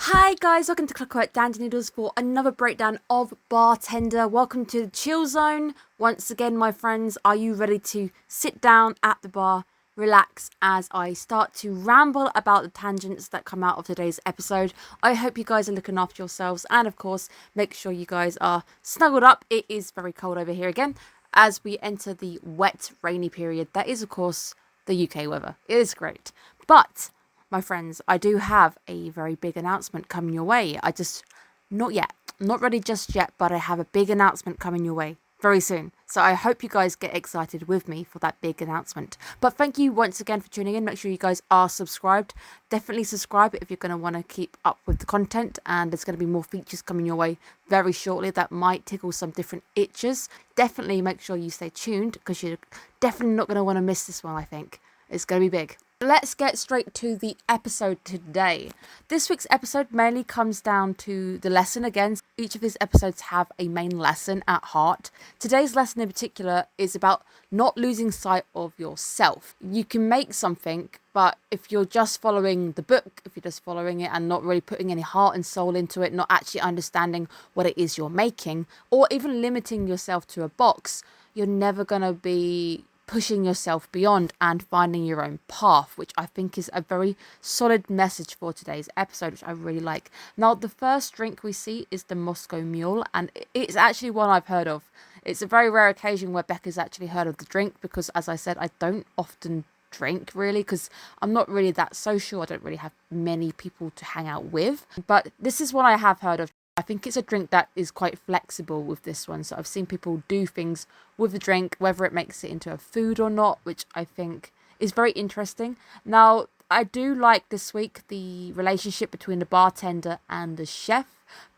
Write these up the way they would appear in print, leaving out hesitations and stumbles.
Hi guys, welcome to Clockwork Noodles for another breakdown of Bartender. Welcome to the chill zone. Once again, my friends, are you ready to sit down at the bar, relax as I start to ramble about the tangents that come out of today's episode? I hope you guys are looking after yourselves and of course, make sure you guys are snuggled up. It is very cold over here again as we enter the wet, rainy period. That is of course the UK weather. It is great. But my friends, I do have a very big announcement coming your way. Not yet, not ready just yet, but I have a big announcement coming your way very soon. So I hope you guys get excited with me for that big announcement. But thank you once again for tuning in. Make sure you guys are subscribed. Definitely subscribe if you're going to want to keep up with the content. And there's going to be more features coming your way very shortly that might tickle some different itches. Definitely make sure you stay tuned because you're definitely not going to want to miss this one, I think. It's going to be big. Let's get straight to the episode today. This week's episode mainly comes down to the lesson. Again, each of these episodes have a main lesson at heart. Today's lesson in particular is about not losing sight of yourself. You can make something, but if you're just following the book, if you're just following it and not really putting any heart and soul into it, not actually understanding what it is you're making, or even limiting yourself to a box, you're never going to be pushing yourself beyond and finding your own path, which I think is a very solid message for today's episode, which I really like. Now, the first drink we see is the Moscow Mule, and it's actually one I've heard of. It's a very rare occasion where Becca's actually heard of the drink because, as I said, I don't often drink really because I'm not really that social. I don't really have many people to hang out with, but this is one I have heard of. I think it's a drink that is quite flexible with this one. So I've seen people do things with the drink, whether it makes it into a food or not, which I think is very interesting. Now, I do like this week the relationship between the bartender and the chef.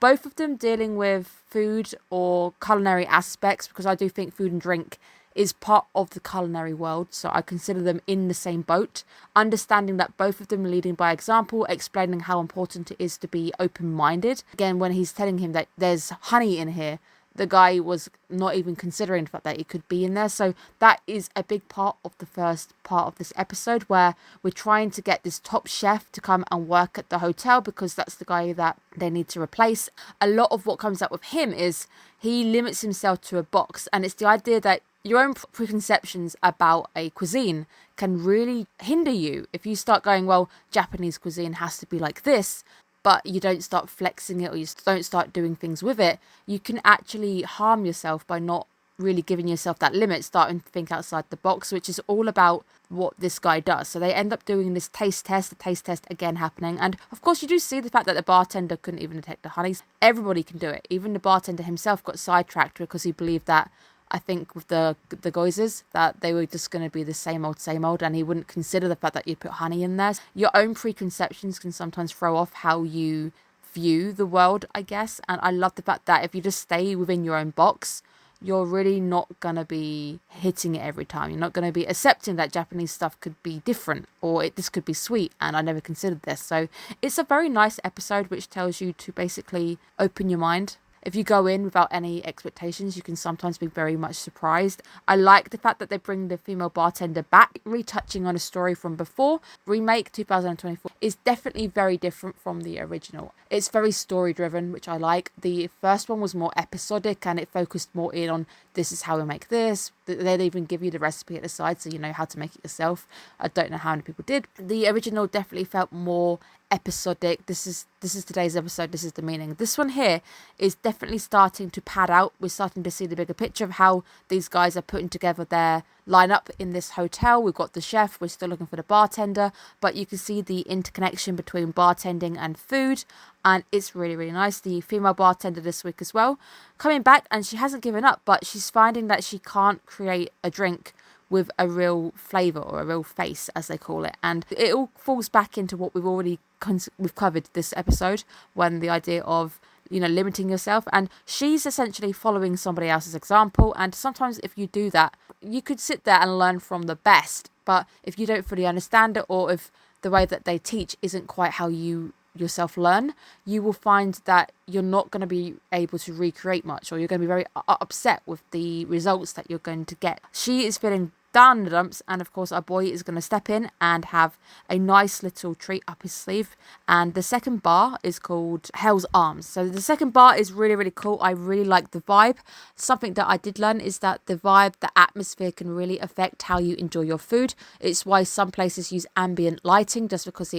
Both of them dealing with food or culinary aspects, because I do think food and drink is part of the culinary world, so I consider them in the same boat. Understanding that both of them are leading by example, explaining how important it is to be open-minded. Again, when he's telling him that there's honey in here, the guy was not even considering the fact that it could be in there. So that is a big part of the first part of this episode, where we're trying to get this top chef to come and work at the hotel because that's the guy that they need to replace. A lot of what comes up with him is he limits himself to a box, and it's the idea that your own preconceptions about a cuisine can really hinder you. If you start going, well, Japanese cuisine has to be like this, but you don't start flexing it or you don't start doing things with it, you can actually harm yourself by not really giving yourself that limit, starting to think outside the box, which is all about what this guy does. So they end up doing this taste test, the taste test again happening. And of course, you do see the fact that the bartender couldn't even detect the honeys. Everybody can do it. Even the bartender himself got sidetracked because he believed that, I think with the Geysers, that they were just going to be the same old, and he wouldn't consider the fact that you put honey in there. Your own preconceptions can sometimes throw off how you view the world, I guess. And I love the fact that if you just stay within your own box, you're really not going to be hitting it every time. You're not going to be accepting that Japanese stuff could be different, or this could be sweet, and I never considered this. So it's a very nice episode which tells you to basically open your mind. If you go in without any expectations, you can sometimes be very much surprised. I like the fact that they bring the female bartender back, retouching on a story from before. Remake 2024 is definitely very different from the original. It's very story driven, which I like. The first one was more episodic and it focused more in on this is how we make this. They'd even give you the recipe at the side so you know how to make it yourself. I don't know how many people did. The original definitely felt more episodic. This is today's episode. This is the meaning. This one here is definitely starting to pad out. We're starting to see the bigger picture of how these guys are putting together their lineup in this hotel. We've got the chef. We're still looking for the bartender, but you can see the interconnection between bartending and food, and it's really, really nice. The female bartender this week as well, coming back, and she hasn't given up, but she's finding that she can't create a drink with a real flavour or a real face, as they call it. And it all falls back into what we've covered this episode, when the idea of, limiting yourself. And she's essentially following somebody else's example. And sometimes if you do that, you could sit there and learn from the best. But if you don't fully understand it, or if the way that they teach isn't quite how you yourself learn, you will find that you're not going to be able to recreate much, or you're going to be very upset with the results that you're going to get. She is feeling down in the dumps, and of course our boy is going to step in and have a nice little treat up his sleeve. And the second bar is called Hell's Arms. So the second bar is really, really cool. I really like the vibe. Something that I did learn is that the vibe, the atmosphere can really affect how you enjoy your food. It's why some places use ambient lighting, just because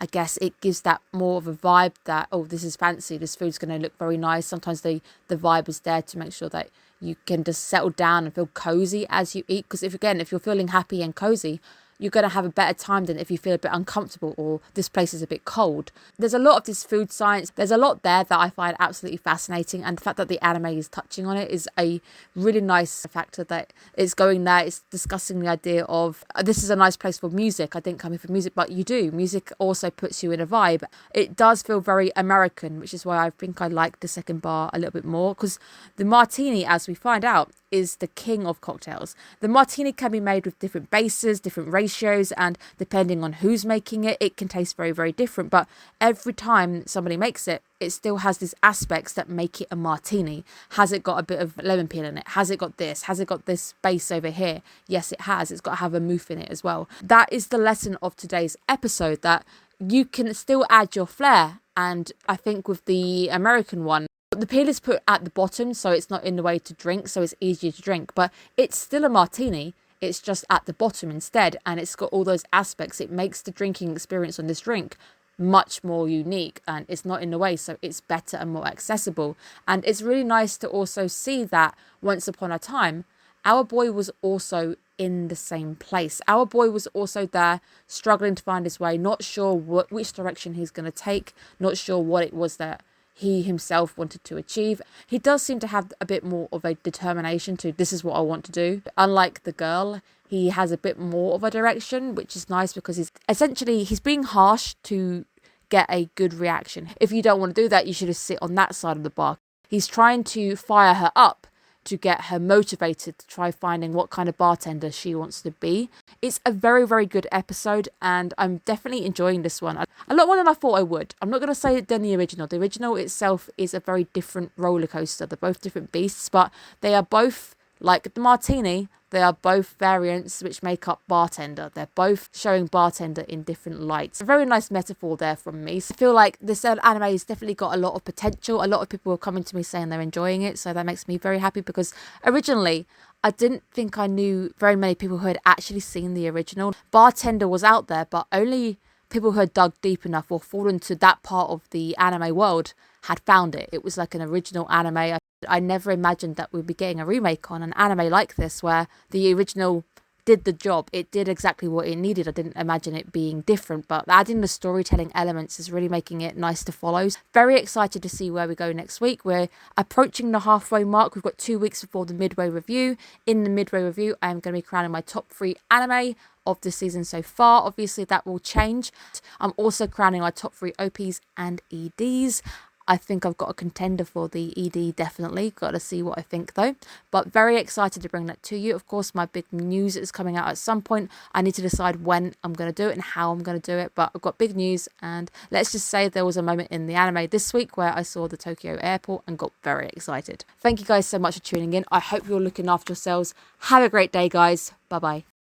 I guess it gives that more of a vibe that, oh, this is fancy, this food's going to look very nice. Sometimes the vibe is there to make sure that you can just settle down and feel cozy as you eat. Because if you're feeling happy and cozy, you're going to have a better time than if you feel a bit uncomfortable or this place is a bit cold. There's a lot of this food science. There's a lot there that I find absolutely fascinating. And the fact that the anime is touching on it is a really nice factor that it's going there. It's discussing the idea of this is a nice place for music. I didn't come here for music, but you do. Music also puts you in a vibe. It does feel very American, which is why I think I like the second bar a little bit more, because the martini, as we find out, is the king of cocktails. The martini can be made with different bases, different ratios, and depending on who's making it, it can taste very, very different. But every time somebody makes it, it still has these aspects that make it a martini. Has it got a bit of lemon peel in it? Has it got this? Has it got this base over here? Yes, it has. It's got to have a moof in it as well. That is the lesson of today's episode, that you can still add your flair. And I think with the American one, the peel is put at the bottom, so it's not in the way to drink, so it's easier to drink. But it's still a martini. It's just at the bottom instead, and it's got all those aspects. It makes the drinking experience on this drink much more unique, and it's not in the way, so it's better and more accessible. And it's really nice to also see that once upon a time, our boy was also in the same place. Our boy was also there, struggling to find his way, not sure which direction he's going to take, not sure what it was that he himself wanted to achieve. He does seem to have a bit more of a determination to, this is what I want to do. Unlike the girl, he has a bit more of a direction, which is nice because he's being harsh to get a good reaction. If you don't want to do that, you should just sit on that side of the bar. He's trying to fire her up to get her motivated to try finding what kind of bartender she wants to be. It's a very, very good episode, and I'm definitely enjoying this one. A lot more than I thought I would. I'm not going to say it than the original. The original itself is a very different roller coaster. They're both different beasts, but they are both, like the martini, they are both variants which make up Bartender. They're both showing Bartender in different lights. A very nice metaphor there from me. So I feel like this anime has definitely got a lot of potential. A lot of people are coming to me saying they're enjoying it, so that makes me very happy, because originally I didn't think I knew very many people who had actually seen the original. Bartender was out there, but only people who had dug deep enough or fallen to that part of the anime world had found it. It was like an original anime. I never imagined that we'd be getting a remake on an anime like this, where the original did the job. It did exactly what it needed. I didn't imagine it being different, but adding the storytelling elements is really making it nice to follow. Very excited to see where we go next week. We're approaching the halfway mark. We've got 2 weeks before the midway review. In the midway review, I am going to be crowning my top 3 anime of the season so far. Obviously, that will change. I'm also crowning my top 3 OPs and EDs. I think I've got a contender for the ED, definitely. Got to see what I think, though. But very excited to bring that to you. Of course, my big news is coming out at some point. I need to decide when I'm going to do it and how I'm going to do it. But I've got big news. And let's just say there was a moment in the anime this week where I saw the Tokyo airport and got very excited. Thank you guys so much for tuning in. I hope you're looking after yourselves. Have a great day, guys. Bye-bye.